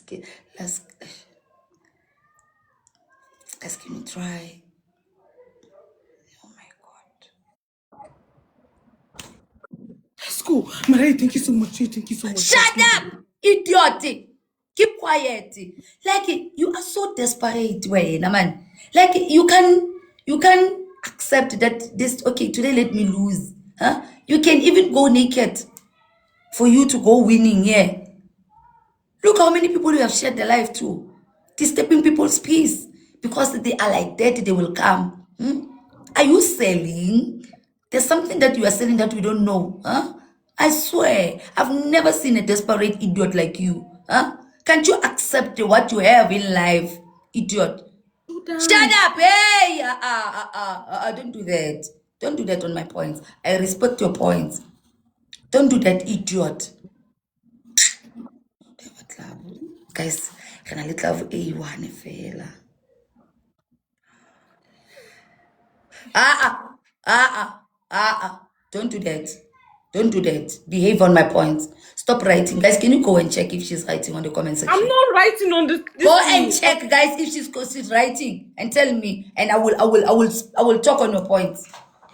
Guys, can you try? Oh my God. Let's go. Maria, thank you so much. Thank you so much. Shut up, idiot. Keep quiet. Like, you are so desperate, way, man. Like, you can accept that this, okay, today let me lose. Huh? You can even go naked for you to go winning, yeah. Look how many people you have shared their life to. Disturbing people's peace. Because they are like that, they will come. Are you selling? There's something that you are selling that we don't know. Huh? I swear, I've never seen a desperate idiot like you. Huh? Can't you accept what you have in life, idiot? Shut up! Hey! Don't do that. Don't do that on my points. I respect your points. Don't do that, idiot. Guys, can I little of A1 fella? Don't do that. Don't do that. Behave on my points. Stop writing. Guys, can you go and check if she's writing on the comment section? I'm not writing on this. Go and check, guys, if she's writing and tell me, and I will talk on your points.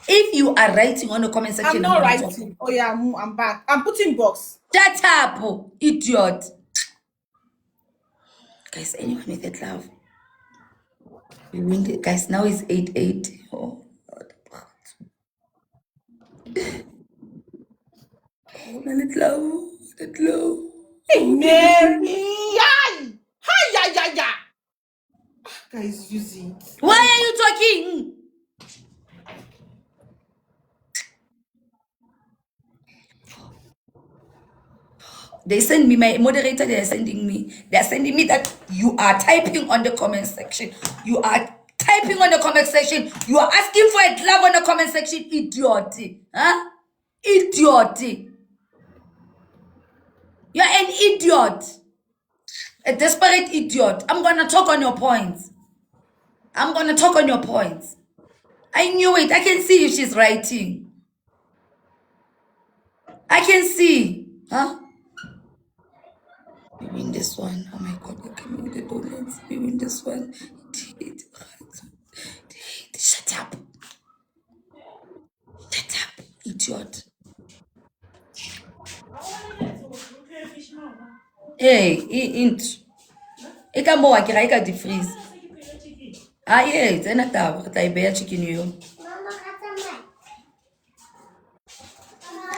If you are writing on the comment section, I'm not writing. Oh yeah, I'm back. I'm putting box. Shut up, idiot. Guys, anyone with that love? We win it. Guys, now it's 8-8. Oh, let love. Hey, Mary. Hi, ya. Guys, use it. Why are you talking? They send me, my moderator, they're sending me that you are typing on the comment section. You are typing on the comment section. You are asking for a glove on the comment section. Idiot. Huh? Idiot. You're an idiot. A desperate idiot. I'm going to talk on your points. I knew it. I can see if she's writing. I can see. Huh? We win this one. Oh my God, look at me with the donuts. We win this one. Shut up. Shut up, idiot. Hey, int. Ik kan mooi krijgen die vries. Ah, yeah, zijn het daar? Wat hij bij chicken you.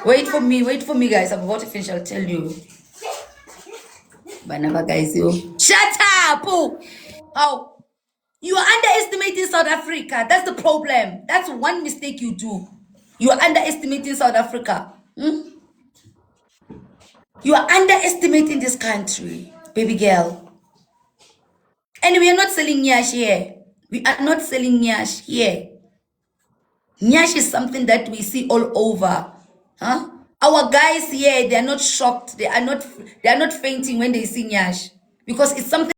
Wait for me, guys. I'm about to finish. I'll tell you. But never, guys, you. Shut up! Oh, you are underestimating South Africa. That's the problem. That's one mistake you do. You are underestimating South Africa. You are underestimating this country, baby girl. And we are not selling nyash here. We are not selling nyash here. Nyash is something that we see all over. Huh? Our guys here, they are not shocked. They are not fainting when they see nyash. Because it's something